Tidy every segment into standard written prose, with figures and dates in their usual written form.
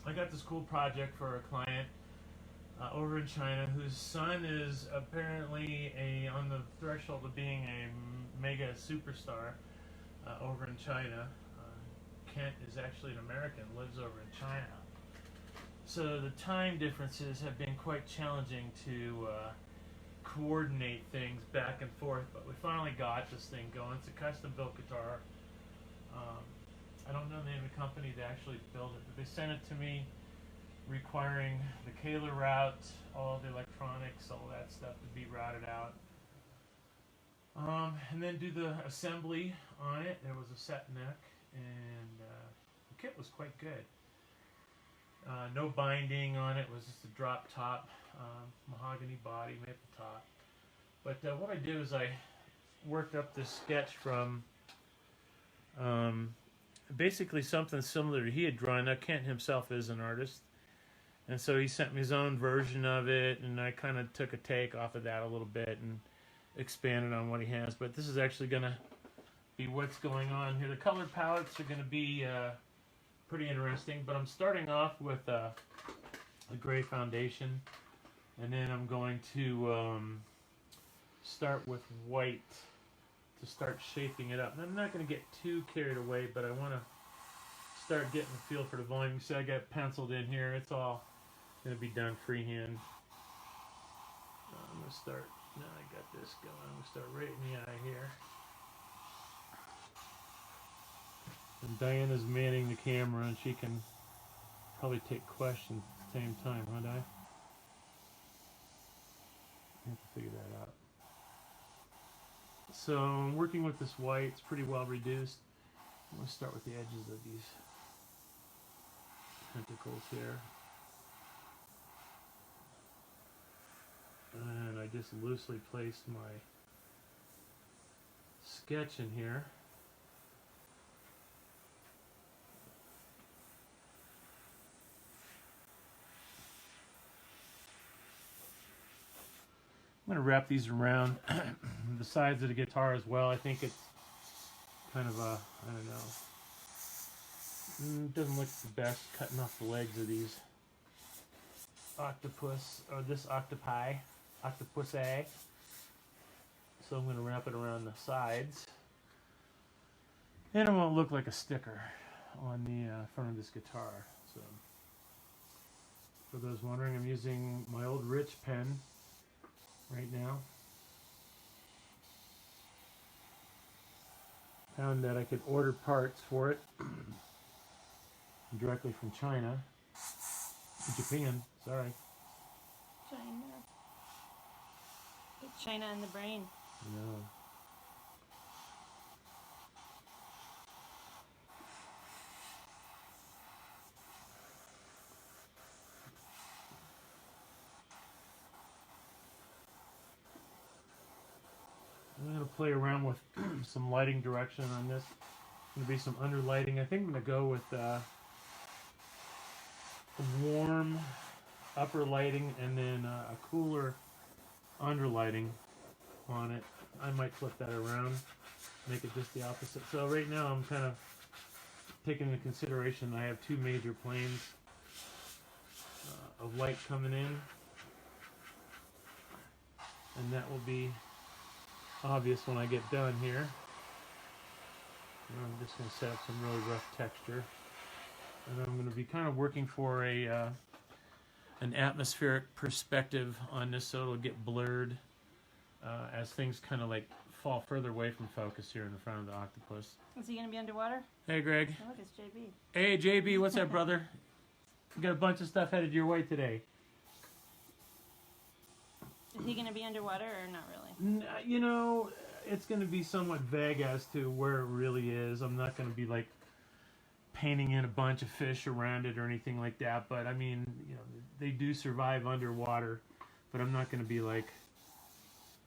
I got this cool project for a client over in China whose son is apparently on the threshold of being a mega superstar over in China. Kent is actually an American, lives over in China. So the time differences have been quite challenging to coordinate things back and forth, but we finally got this thing going. It's a custom built guitar. I don't know the name of the company that actually built it, but they sent it to me requiring the Kaler route, all the electronics, all that stuff to be routed out. And then do the assembly on it. There was a set neck, and the kit was quite good. No binding on it, it was just a drop top, mahogany body, maple top. But what I did was I worked up this sketch from basically something similar to he had drawn. Now Kent himself is an artist, and so he sent me his own version of it, and I kind of took a take off of that a little bit and expanded on what he has. But this is actually going to be what's going on here. The color palettes are going to be pretty interesting, but I'm starting off with a gray foundation, and then I'm going to start with white to start shaping it up. And I'm not going to get too carried away, but I want to start getting a feel for the volume. You see I got penciled in here. It's all going to be done freehand. I'm going to start, now I got this going, I'm going to start right in the eye here. And Diana's manning the camera, and she can probably take questions at the same time, huh, Di? I have to figure that out. So I'm working with this white. It's pretty well reduced. I'm going to start with the edges of these tentacles here. And I just loosely placed my sketch in here. I'm going to wrap these around the sides of the guitar as well. I think it's kind of a, I don't know, it doesn't look the best cutting off the legs of these octopus, or this octopi, octopus A. So I'm going to wrap it around the sides. And it won't look like a sticker on the front of this guitar. So, for those wondering, I'm using my old Rich pen right now. Found that I could order parts for it directly from China. Japan, sorry. China. It's China in the brain. No. I'm going to play around with some lighting direction on this. Going to be some underlighting. I think I'm going to go with warm upper lighting and then a cooler underlighting on it. I might flip that around, make it just the opposite. So right now I'm kind of taking into consideration I have two major planes of light coming in, and that will be obvious when I get done here. And I'm just going to set up some really rough texture, and I'm going to be kind of working for a an atmospheric perspective on this, so it'll get blurred as things kind of like fall further away from focus here in the front of the octopus. Is he going to be underwater? Hey, Greg. Oh, look, it's JB. Hey, JB. What's up, brother? We got a bunch of stuff headed your way today. Is he going to be underwater or not really? You know, it's going to be somewhat vague as to where it really is. I'm not going to be like painting in a bunch of fish around it or anything like that. But I mean, you know, they do survive underwater. But I'm not going to be like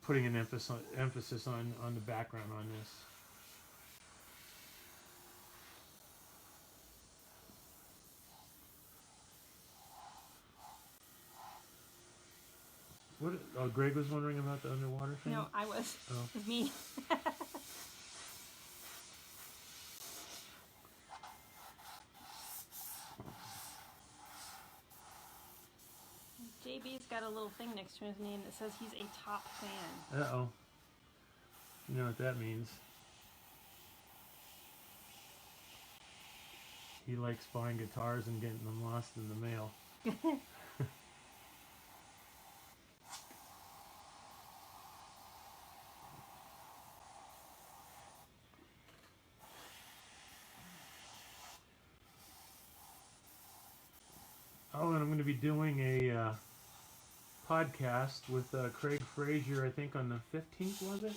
putting an emphasis on the background on this. What? Oh, Greg was wondering about the underwater thing? No, I was. Oh. It was me. JB's got a little thing next to his name that says he's a top fan. Uh-oh. You know what that means. He likes buying guitars and getting them lost in the mail. Oh, and I'm going to be doing a podcast with Craig Frazier, I think on the 15th, was it?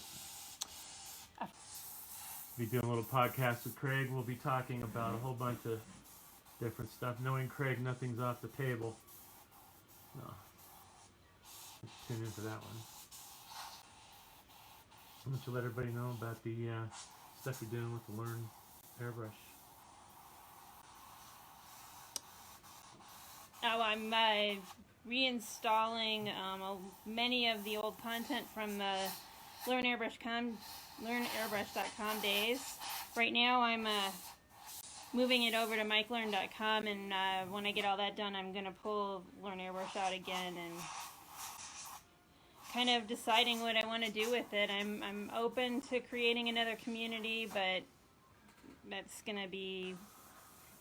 Be doing a little podcast with Craig. We'll be talking about a whole bunch of different stuff. Knowing Craig, nothing's off the table. No. Tune in for that one. I'm going to let everybody know about the stuff you're doing with the Learn Airbrush. Oh, I'm reinstalling many of the old content from LearnAirbrush.com days. Right now I'm moving it over to MikeLearn.com, and when I get all that done, I'm going to pull Learn Airbrush out again and kind of deciding what I want to do with it. I'm open to creating another community, but that's going to be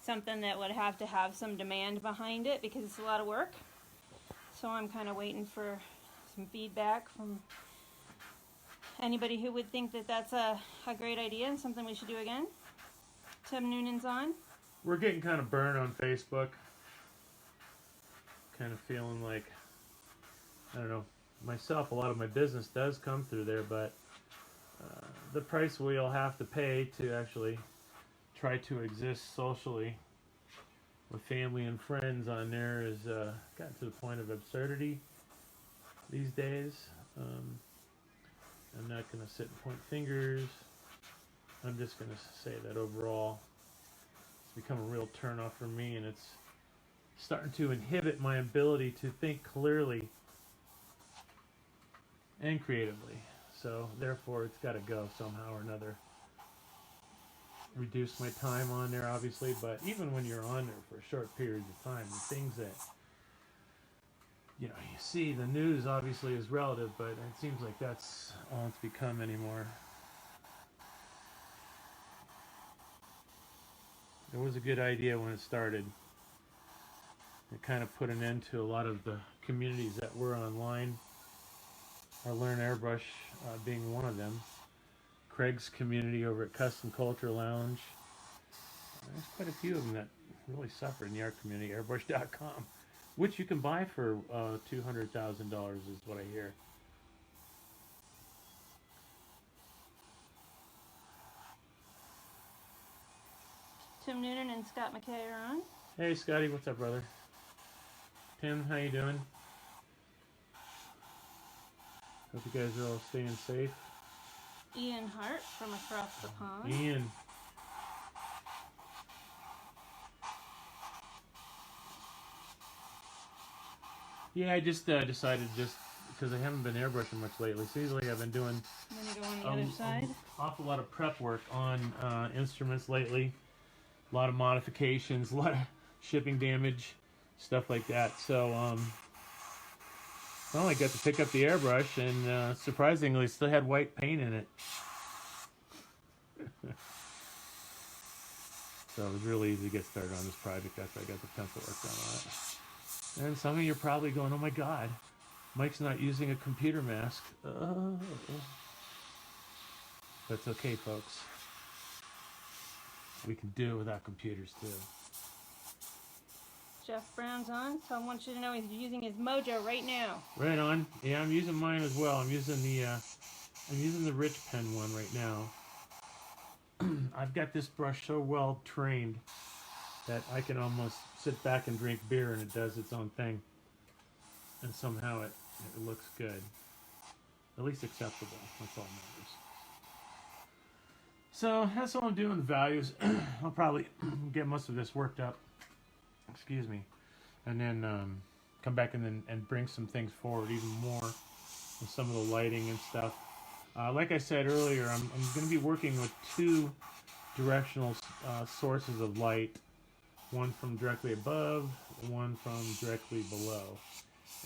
something that would have to have some demand behind it because it's a lot of work. So I'm kind of waiting for some feedback from anybody who would think that that's a great idea and something we should do again. Tim Noonan's on. We're getting kind of burned on Facebook. Kind of feeling like, I don't know, myself, a lot of my business does come through there, but the price we'll have to pay to actually try to exist socially with family and friends on there has gotten to the point of absurdity these days. I'm not going to sit and point fingers. I'm just going to say that overall it's become a real turnoff for me, and it's starting to inhibit my ability to think clearly and creatively. So therefore it's got to go somehow or another. Reduce my time on there, obviously, but even when you're on there for short periods of time, the things that you see, the news obviously is relative, but it seems like that's all it's become anymore. It was a good idea when it started. It kind of put an end to a lot of the communities that were online. Our Learn Airbrush being one of them. Craig's community over at Custom Culture Lounge. There's quite a few of them that really suffer in the art community. Airbrush.com, which you can buy for $200,000 is what I hear. Tim Noonan and Scott McKay are on. Hey Scotty, what's up, brother? Tim, how you doing? Hope you guys are all staying safe. Ian Hart from across the pond. Ian. Yeah, I just decided because I haven't been airbrushing much lately. So usually I've been doing I'm going to go on the other side. an awful lot of prep work on instruments lately. A lot of modifications, a lot of shipping damage, stuff like that. So, well, I got to pick up the airbrush, and surprisingly, still had white paint in it. So it was really easy to get started on this project after I got the pencil work done on it. And some of you are probably going, oh my God, Mike's not using a computer mask. But it's okay, folks. We can do it without computers, too. Jeff Brown's on, so I want you to know he's using his Mojo right now. Right on. Yeah, I'm using mine as well. I'm using the Rich Pen one right now. I've got this brush so well trained that I can almost sit back and drink beer and it does its own thing. And somehow it looks good. At least acceptable. That's all that matters. So that's all I'm doing, the values. I'll probably get most of this worked up. Excuse me. And then come back and bring some things forward even more with some of the lighting and stuff. Like I said earlier, I'm going to be working with two directional sources of light. One from directly above, one from directly below.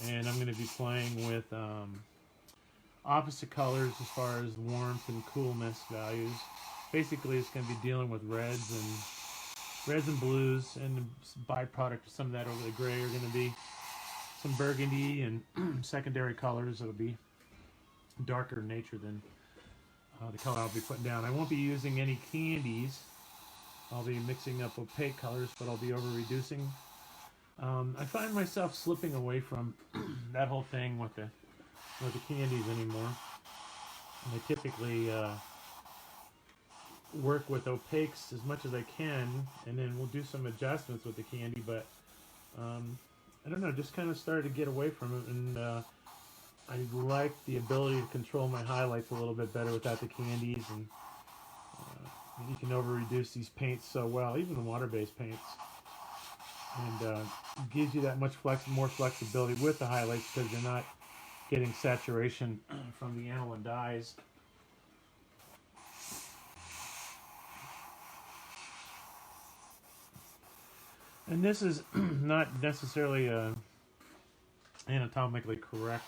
and I'm going to be playing with opposite colors as far as warmth and coolness values. Basically, it's going to be dealing with reds and blues, and the byproduct of some of that over the gray are going to be some burgundy and secondary colors that'll be darker in nature than the color I'll be putting down. I won't be using any candies. I'll be mixing up opaque colors, but I'll be over reducing. I find myself slipping away from that whole thing with the candies anymore. And I typically work with opaques as much as I can, and then we'll do some adjustments with the candy, but I don't know, just kind of started to get away from it, and I like the ability to control my highlights a little bit better without the candies, and you can over reduce these paints so well, even the water-based paints, and gives you that much more flexibility with the highlights because you're not getting saturation from the aniline dyes. And this is not necessarily a anatomically correct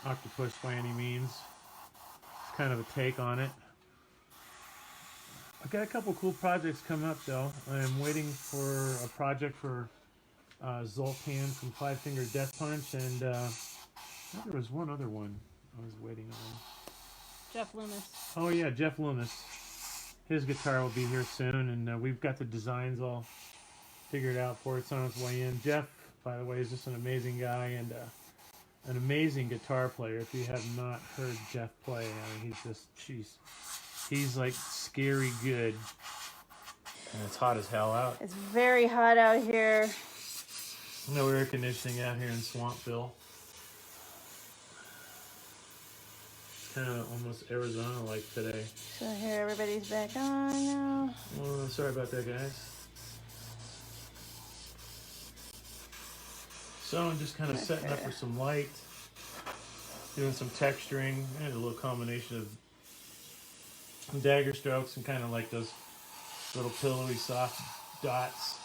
octopus by any means. It's kind of a take on it. I've got a couple cool projects coming up though. I'm waiting for a project for Zoltan from Five Finger Death Punch, and I think there was one other one I was waiting on. Jeff Loomis. Oh yeah, Jeff Loomis. His guitar will be here soon, and we've got the designs all figured out for it. It's on its way in. Jeff, by the way, is just an amazing guy and an amazing guitar player. If you have not heard Jeff play, I mean, he's just, jeez, he's like scary good. And it's hot as hell out. It's very hot out here. No air conditioning out here in Swampville. Kind of almost Arizona-like today. So here everybody's back on now. Oh, sorry about that, guys. So I'm just kind of setting up for some light, doing some texturing, and a little combination of dagger strokes and kind of like those little pillowy soft dots.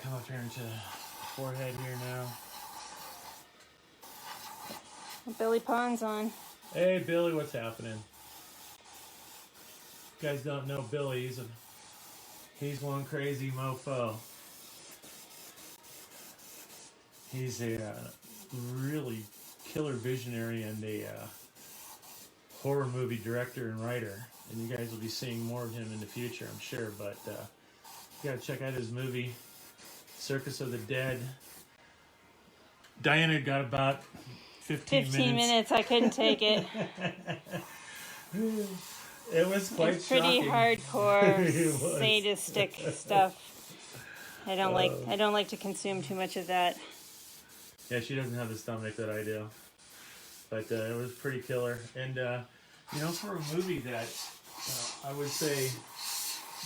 Come up here into the forehead here now. Billy Pond's on. Hey Billy, what's happening? You guys don't know Billy, he's one crazy mofo. He's a really killer visionary and a horror movie director and writer, and you guys will be seeing more of him in the future, I'm sure. But you gotta check out his movie, Circus of the Dead. Diana got about 15 minutes. I couldn't take it. It was quite It's pretty shocking. hardcore, sadistic stuff. I don't like to consume too much of that. Yeah, she doesn't have the stomach that I do. But it was pretty killer. And, you know, for a movie that I would say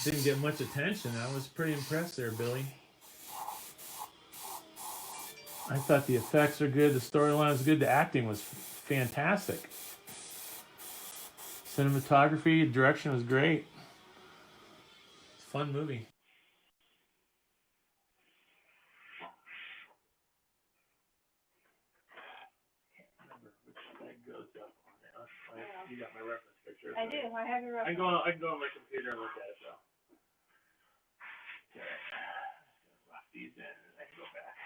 didn't get much attention, I was pretty impressed there, Billy. I thought the effects were good, the storyline was good, the acting was fantastic. Cinematography, direction was great. It's a fun movie. You got my reference picture. I do. I have your reference. I can go on my computer and look at it though. Okay. Lock these in and I can go back.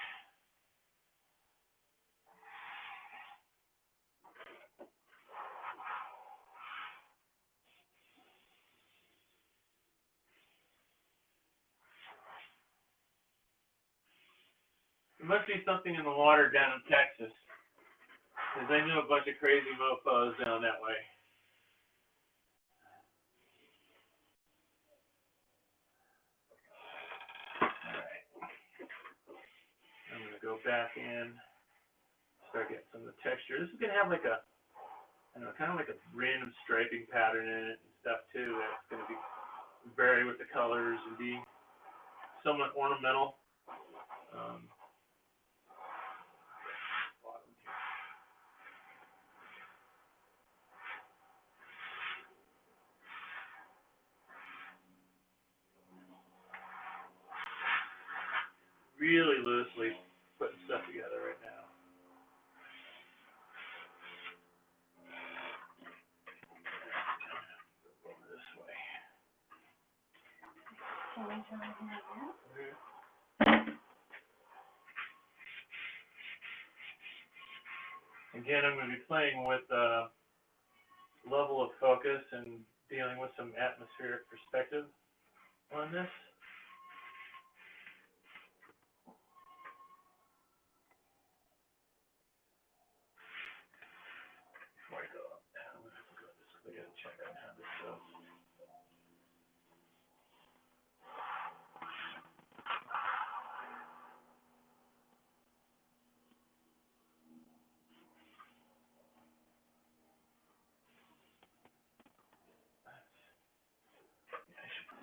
There must be something in the water down in Texas. Because I knew a bunch of crazy mofos down that way. Alright. I'm going to go back in, start getting some of the texture. This is going to have like a, I don't know, kind of like a random striping pattern in it and stuff too. That's going to be vary with the colors and be somewhat ornamental. really loosely putting stuff together right now. Go this way. Again, I'm going to be playing with level of focus and dealing with some atmospheric perspective on this. Before I go up, I'm going to have to go this way and check on how this goes.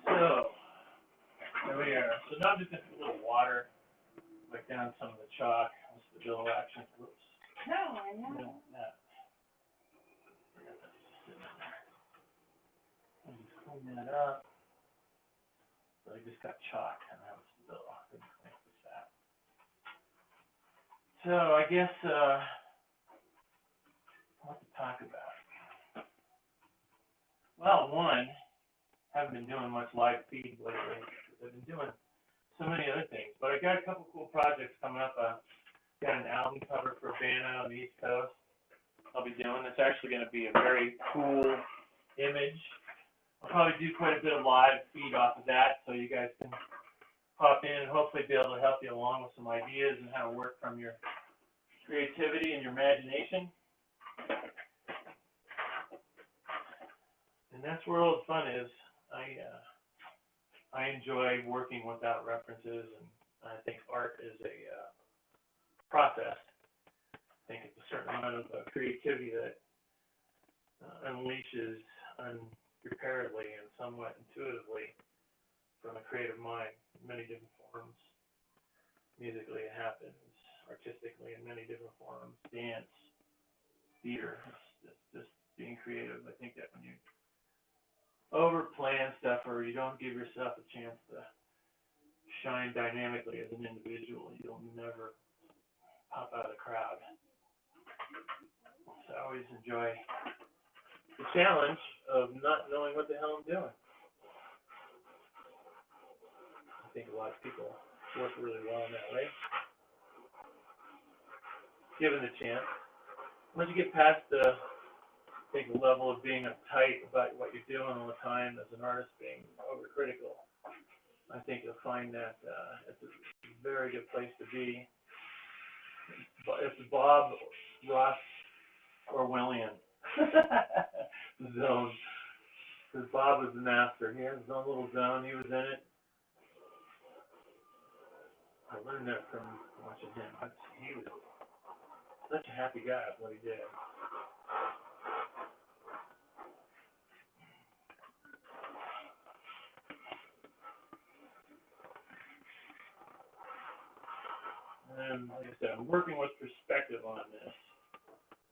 So, there we are. So now I'm just going to put a little water, like down some of the chalk. That's the Bill action. Whoops. No, I know. No, that. I'll just clean that up. So I just got chalk and that was still mix with that. So I guess what to talk about? Well, one, haven't been doing much live feed lately. I've been doing so many other things, but I got a couple cool projects coming up. Got an album cover for a band out on the East Coast. I'll be doing. It's actually going to be a very cool image. I'll probably do quite a bit of live feed off of that, so you guys can pop in and hopefully be able to help you along with some ideas and how to work from your creativity and your imagination. And that's where all the fun is. I enjoy working without references, and I think art is a process. I think it's a certain amount of creativity that unleashes unpreparedly and somewhat intuitively from a creative mind in many different forms. Musically it happens, artistically in many different forms, dance, theater, just being creative. I think that when you overplan stuff or you don't give yourself a chance to shine dynamically as an individual, you'll never pop out of the crowd. So I always enjoy the challenge of not knowing what the hell I'm doing. I think a lot of people work really well in that way, given the chance. Once you get past the level of being uptight about what you're doing all the time as an artist, being overcritical, I think you'll find that it's a very good place to be. It's Bob, Ross, or William zone. Because Bob was the master. He had his own little zone. He was in it. I learned that from watching him. He was such a happy guy at what he did. And like I said, I'm working with perspective on this.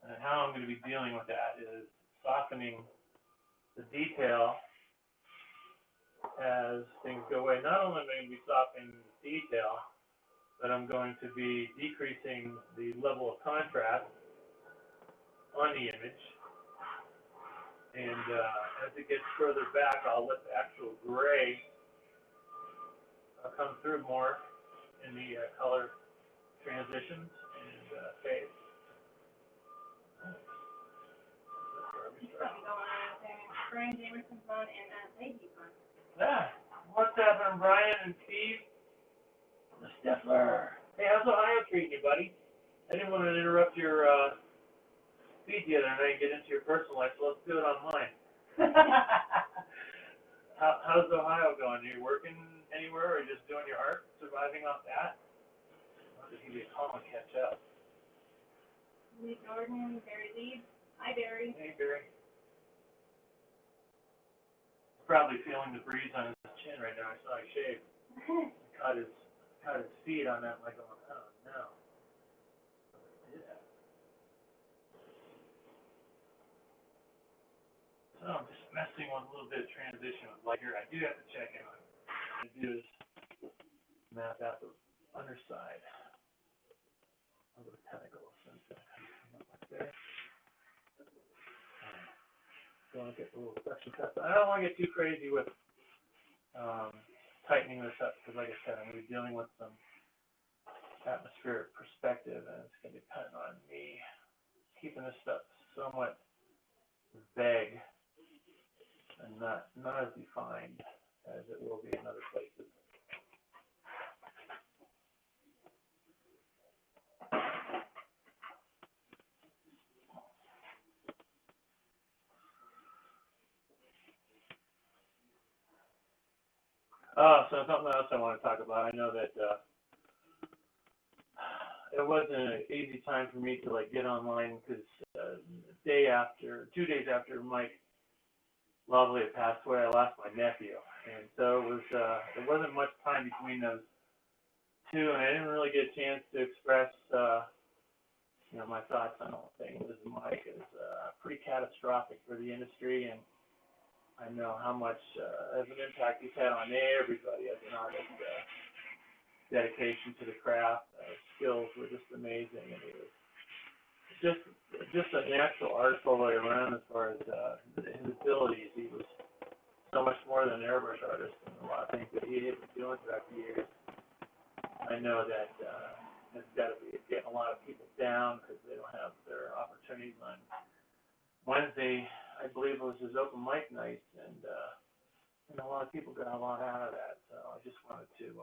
And how I'm going to be dealing with that is softening the detail as things go away. Not only am I going to be softening the detail, but I'm going to be decreasing the level of contrast on the image. And as it gets further back, I'll let the actual gray come through more in the color transitions and fades. Brian Jamerson's on and Lacey's on. Yeah. What's happening, Brian and Steve? The Stifler. Hey, how's Ohio treating you, buddy? I didn't want to interrupt your feed the other night and get into your personal life, so let's do it on mine. How's Ohio going? Are you working anywhere or are you just doing your art, surviving off that? I'll just give you a call and catch up. Lee Jordan, Barry Lee. Hi, Barry. Hey, Barry. Probably feeling the breeze on his chin right now. I saw he shaved. Caught his feet on that, like, oh no. Yeah. So I'm just messing with a little bit of transition with light here. I do have to check in on it. I do is map out the underside of the tentacle. So it's going to come up like this. Don't get a little suction cups. I don't want to get too crazy with tightening this up because, like I said, I'm going to be dealing with some atmospheric perspective, and it's going to depend on me keeping this stuff somewhat vague and not as defined as it will be in other places. So something else I want to talk about. I know that it wasn't an easy time for me to like get online because 2 days after Mike Lovely had passed away, I lost my nephew, and so it was there wasn't much time between those two, and I didn't really get a chance to express my thoughts on all things. As Mike is pretty catastrophic for the industry, and I know how much of an impact he's had on everybody as an artist. Dedication to the craft, skills were just amazing, and he was just a natural artist all the way around as far as his abilities. He was so much more than an airbrush artist, and a lot of things that he had been doing throughout the years. I know that it's got to be getting a lot of people down because they don't have their opportunities on Wednesday. I believe it was his open mic night, and a lot of people got a lot out of that. So I just wanted to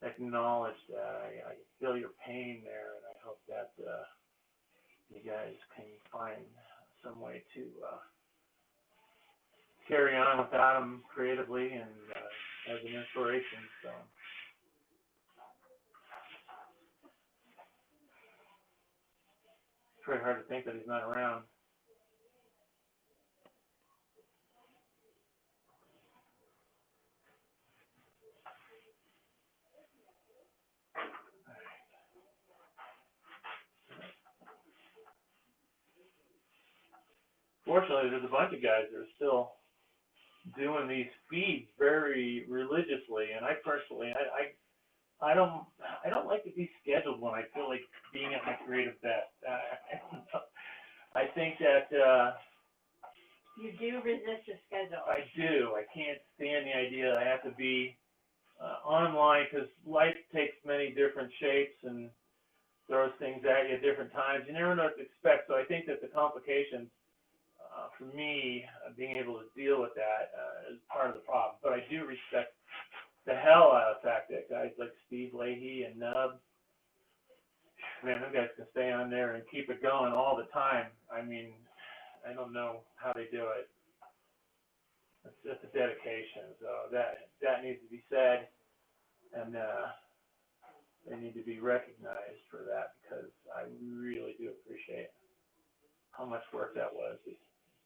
acknowledge that. I feel your pain there, and I hope that you guys can find some way to carry on without him creatively and as an inspiration. So. It's very hard to think that he's not around. Fortunately, there's a bunch of guys that are still doing these feeds very religiously, and I personally, I don't like to be scheduled when I feel like being at my creative best. I think that you do resist your schedule. I do. I can't stand the idea that I have to be online because life takes many different shapes and throws things at you at different times. You never know what to expect. So I think that the complications for me, being able to deal with that is part of the problem. But I do respect the hell out of the fact that guys like Steve Leahy and Nub, man, them guys can stay on there and keep it going all the time. I mean, I don't know how they do it. It's just a dedication. So that needs to be said, and they need to be recognized for that because I really do appreciate how much work that was,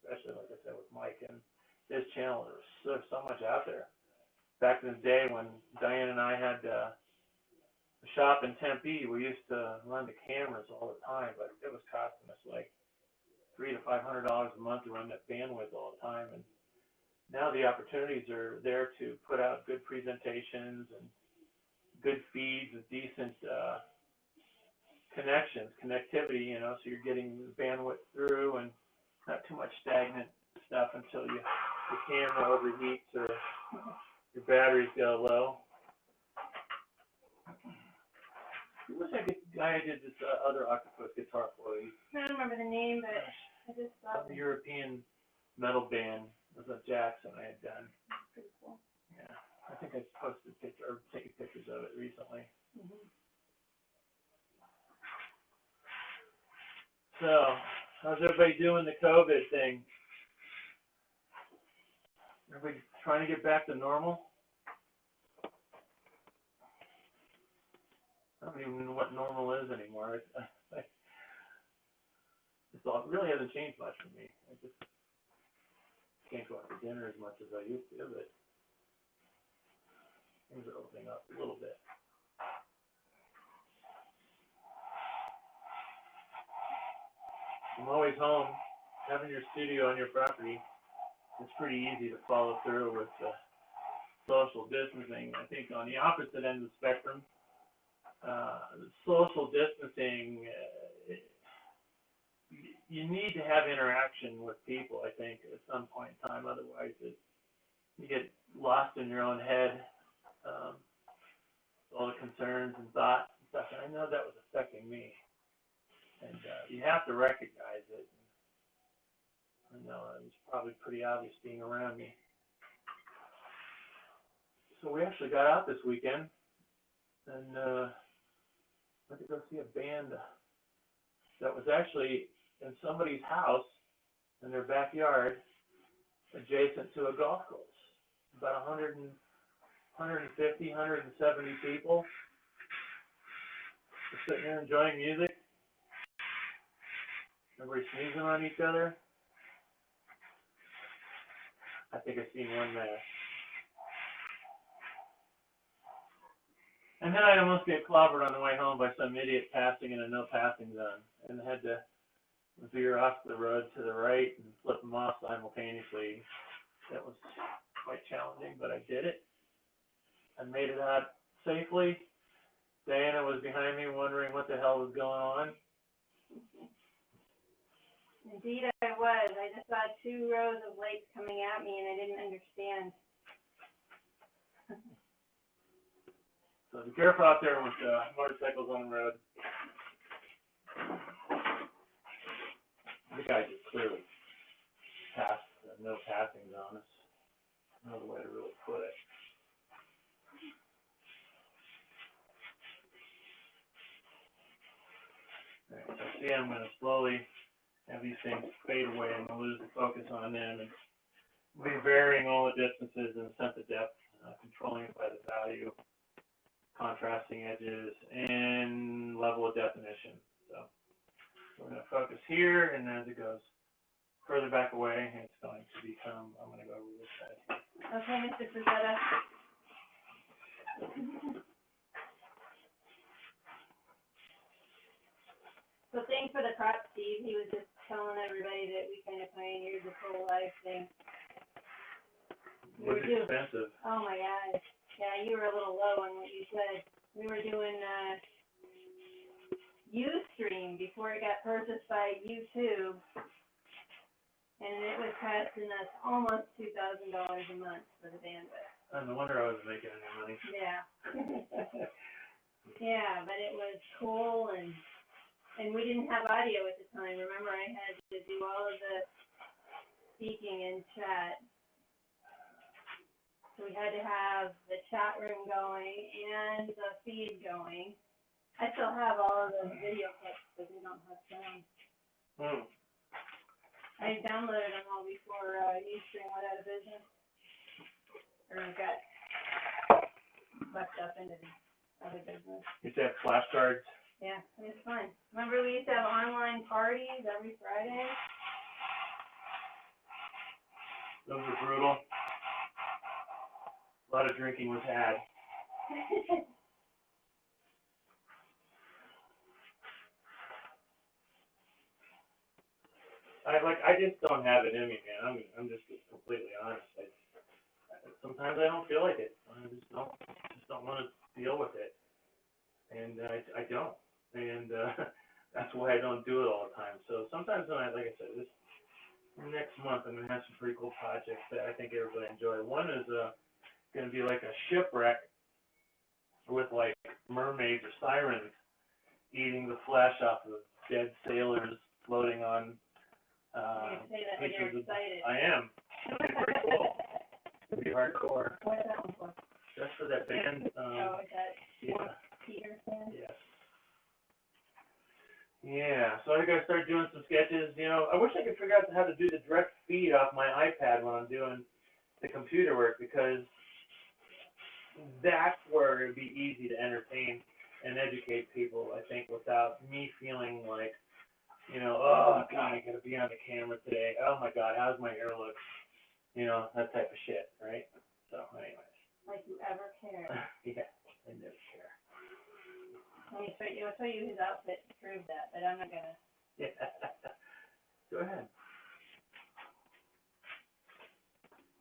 especially like I said with Mike and his channel. There's so much out there. Back in the day when Diane and I had the shop in Tempe, we used to run the cameras all the time, but it was costing us like $300 to $500 a month to run that bandwidth all the time. And now the opportunities are there to put out good presentations and good feeds with decent connectivity, so you're getting the bandwidth through and not too much stagnant stuff until your camera overheats or your batteries go low. Who was that guy I did this other Octopus guitar for? I don't remember the name, but I just thought the European metal band. It was a Jackson I had done. Pretty cool. Yeah, I think I posted taken pictures of it recently. Mm-hmm. So, how's everybody doing the COVID thing? Everybody trying to get back to normal? I don't even know what normal is anymore. It really hasn't changed much for me. I just can't go out to dinner as much as I used to, but things are opening up a little bit. I'm always home. Having your studio on your property, it's pretty easy to follow through with the social distancing. I think on the opposite end of the spectrum, social distancing, you need to have interaction with people, I think, at some point in time. Otherwise, you get lost in your own head, all the concerns and thoughts and stuff. And I know that was affecting me. And you have to recognize it. I know it was probably pretty obvious being around me. So we actually got out this weekend and went to go see a band that was actually in somebody's house in their backyard adjacent to a golf course. About 150, 170 people just sitting there enjoying music. Everybody sneezing on each other. I think I've seen one there. And then I'd almost get clobbered on the way home by some idiot passing in a no passing zone, and had to veer off the road to the right and flip them off simultaneously. That was quite challenging, but I did it. I made it out safely. Diana was behind me wondering what the hell was going on. Indeed I was. I just saw 2 rows of lights coming at me and I didn't understand. So be careful out there with motorcycles on the road. The guy just clearly passed the no passing zone. That's another way to really put it. All right, so see, I'm going to slowly have these things fade away. I'm going to lose the focus on them and be varying all the distances and the sense of depth, controlling it by the value, contrasting edges, and level of definition. So we're going to focus here, and as it goes further back away, it's going to become, I'm going to go over this side here. Okay, Mr. Frazetta. So thanks for the prop, Steve. He was just telling everybody that we kind of pioneered this whole live thing. It was expensive. Oh my gosh. Yeah, you were a little low on what you said. We were doing Ustream before it got purchased by YouTube, and it was costing us almost $2,000 a month for the bandwidth. No wonder I wasn't making any money. Yeah. Yeah, but it was cool, and we didn't have audio at the time. Remember, I had to do all of the speaking and chat. So we had to have the chat room going and the feed going. I still have all of the video clips, but they don't have sound. I downloaded them all before Ustream went out of business. Or got left up into the other business. You used to have flashcards? Yeah, it was fun. Remember we used to have online parties every Friday? Those were brutal. A lot of drinking was had. I just don't have it in me, man. I'm just completely honest. Sometimes I don't feel like it. I just don't want to deal with it, and I don't. And that's why I don't do it all the time. So sometimes when like I said, this next month I'm gonna have some pretty cool projects that I think everybody enjoy. One is going to be like a shipwreck with like mermaids or sirens eating the flesh off of dead sailors floating on say that when you're excited. I am. It'll be pretty cool. It'll be hardcore. What's that one for? Just for that band. Is that Yeah. Peter band? Yes. Yeah, so I gotta start doing some sketches. You know, I wish I could figure out how to do the direct feed off my iPad when I'm doing the computer work, because that's where it'd be easy to entertain and educate people, I think, without me feeling like, you know, oh God, I gotta be on the camera today. Oh my God, how's my hair look? You know, that type of shit, right? So, anyways. Like you ever care. Yeah, I never care. Let me show you his outfit to prove that, but I'm not gonna. Yeah. Go ahead.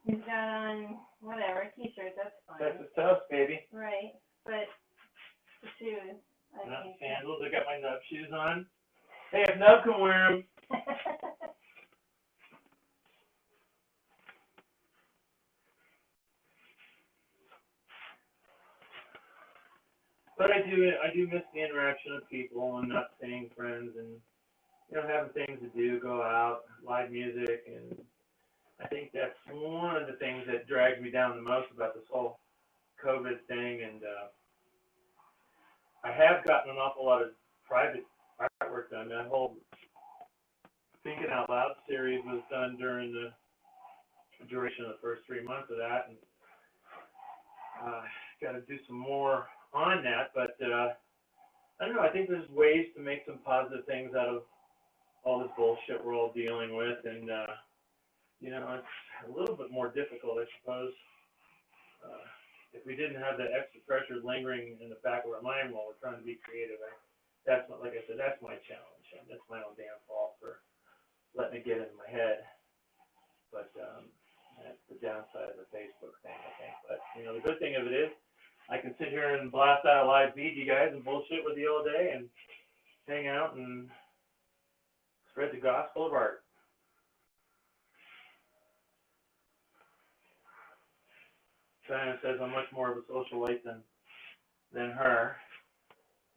He's got on whatever t-shirt. That's fine. That's his toast, baby. Right, but the shoes. I got my nub shoes on. Hey, if Nub can wear them. But I do miss the interaction of people and not seeing friends and, you know, having things to do, go out, live music, and I think that's one of the things that drags me down the most about this whole COVID thing. And I have gotten an awful lot of private artwork done. That whole Thinking Out Loud series was done during the duration of the first 3 months of that, and got to do some more on that. But I don't know. I think there's ways to make some positive things out of all this bullshit we're all dealing with, and you know, it's a little bit more difficult, I suppose. If we didn't have that extra pressure lingering in the back of our mind while we're trying to be creative, that's what, like I said, that's my challenge, and that's my own damn fault for letting it get in my head. But that's the downside of the Facebook thing, I think. But you know, the good thing of it is, I can sit here and blast out a live feed, you guys, and bullshit with you all day, and hang out and spread the gospel of art. China says I'm much more of a socialite than her.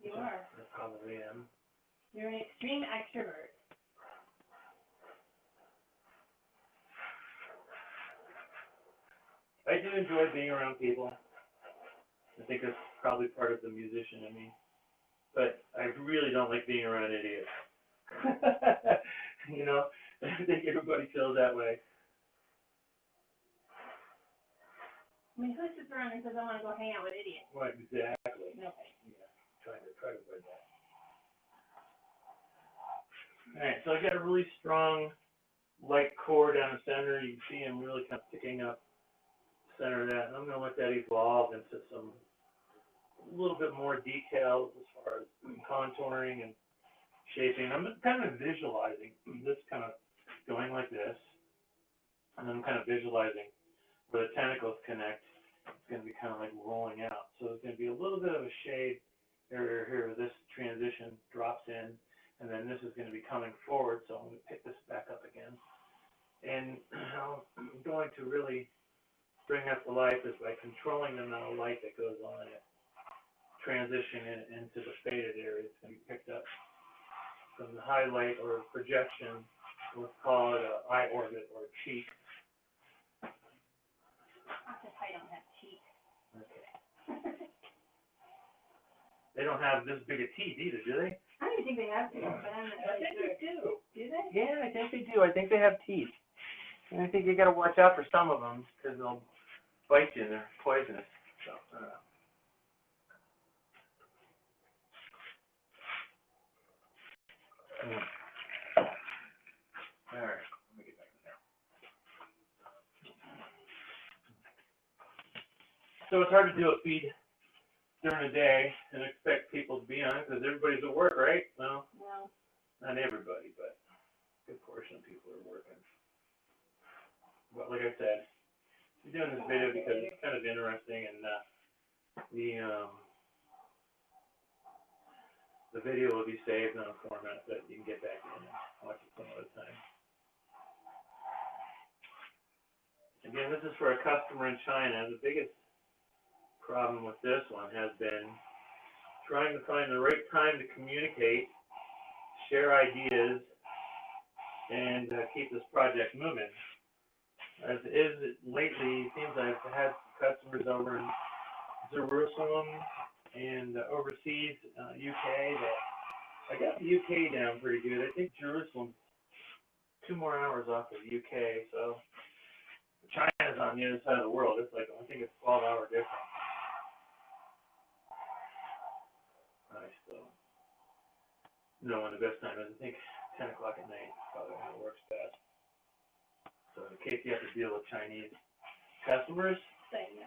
You are. I probably am. You're an extreme extrovert. I do enjoy being around people. I think that's probably part of the musician in me. But I really don't like being around idiots. You know, I think everybody feels that way. I mean, who sits around and says, I want to go hang out with idiots? Right, exactly. Okay. Yeah, try to avoid that. Alright, so I got a really strong light core down the center. You can see I'm really kind of picking up the center of that. And I'm going to let that evolve into some a little bit more details as far as contouring and shaping. I'm kind of visualizing this kind of going like this. And I'm kind of visualizing where the tentacles connect. It's going to be kind of like rolling out. So there's going to be a little bit of a shade area here where this transition drops in, and then this is going to be coming forward. So I'm going to pick this back up again. And I'm going to really bring up the light is by controlling the amount of light that goes on it. Transition it into the faded area. It's going to be picked up from the highlight or projection. Let's call it an eye orbit or a cheek. I don't have teeth. Okay. They don't have this big a teeth either, do they? I don't even think they have teeth, but I'm not I really think sure. they do. Do they? Yeah, I think they do. I think they have teeth. And I think you got to watch out for some of them because they'll bite you and they're poisonous. So, I don't know. All right, let me get back in there. So it's hard to do a feed during the day and expect people to be on it because everybody's at work, right? Well, No. not everybody, but a good portion of people are working. But like I said, I'm doing this video because it's kind of interesting, and the video will be saved on a format that you can get back in and watch it some other time. Again, this is for a customer in China. The biggest problem with this one has been trying to find the right time to communicate, share ideas, and keep this project moving. As is lately, it seems I've had customers over in Jerusalem and overseas, UK. That I got the UK down pretty good. I think Jerusalem's 2 more hours off of the UK, so China's on the other side of the world. It's like, I think it's 12-hour difference. I still know when the best time is. I think 10 o'clock at night is probably when it works best. So in case you have to deal with Chinese customers, Same.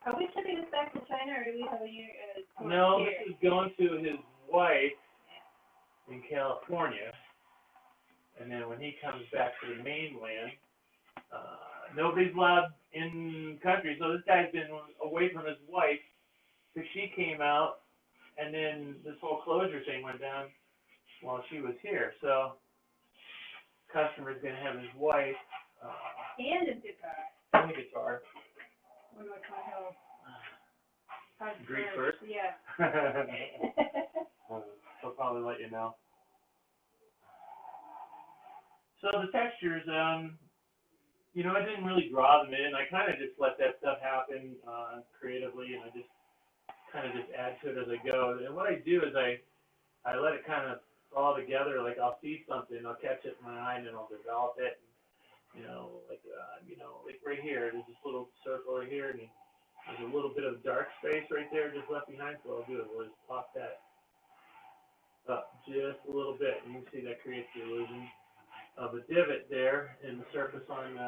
Are we shipping this back to China, or do we have a year? no, this is going to his wife in California, and then when he comes back to the mainland, Nobody's allowed in country, so this guy's been away from his wife because she came out, and then this whole closure thing went down while she was here. So, customer's gonna have his wife And a guitar. and the guitar. What do I call him? Greet first. Yeah. He'll probably let you know. So the textures, you know, I didn't really draw them in. I kind of just let that stuff happen creatively, and I just kind of just add to it as I go. And what I do is I let it kind of fall together. Like I'll see something, I'll catch it in my eye, and then I'll develop it. And, you know, like right here, there's this little circle right here, and there's a little bit of dark space right there just left behind. So what I'll do is I'll just pop that up just a little bit, and you can see that creates the illusion of a divot there in the surface on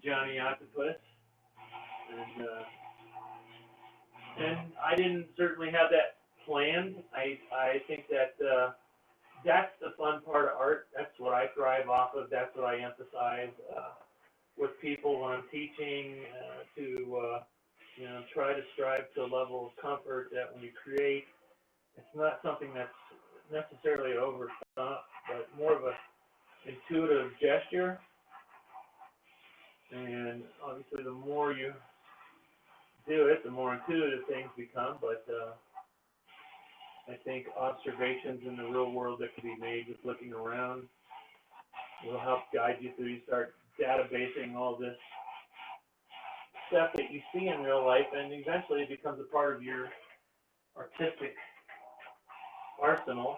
Johnny Octopus. And I didn't certainly have that planned. I think that that's the fun part of art. That's what I thrive off of. That's what I emphasize with people when I'm teaching to you know, try to strive to a level of comfort that when you create, it's not something that's necessarily over top, but more of a intuitive gesture. And obviously the more you do it, the more intuitive things become, but I think observations in the real world that can be made just looking around will help guide you through. You start databasing all this stuff that you see in real life, and eventually it becomes a part of your artistic arsenal.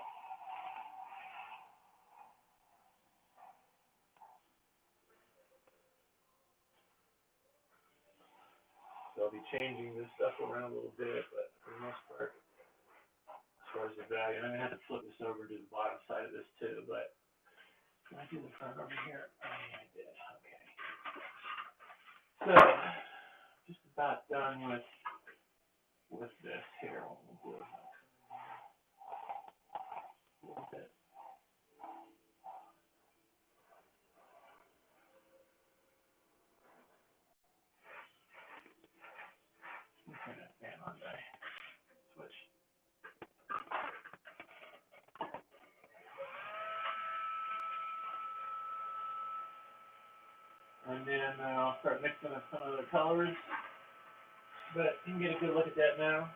So I'll be changing this stuff around a little bit, but for the most part, as far as the value, and I'm gonna have to flip this over to the bottom side of this too, but can I do the front over here? Oh yeah, I did, okay. So, just about done with this here. What we'll do is a little bit. Turn that fan on, die. Switch. And then I'll start mixing up some of the colors, but you can get a good look at that now.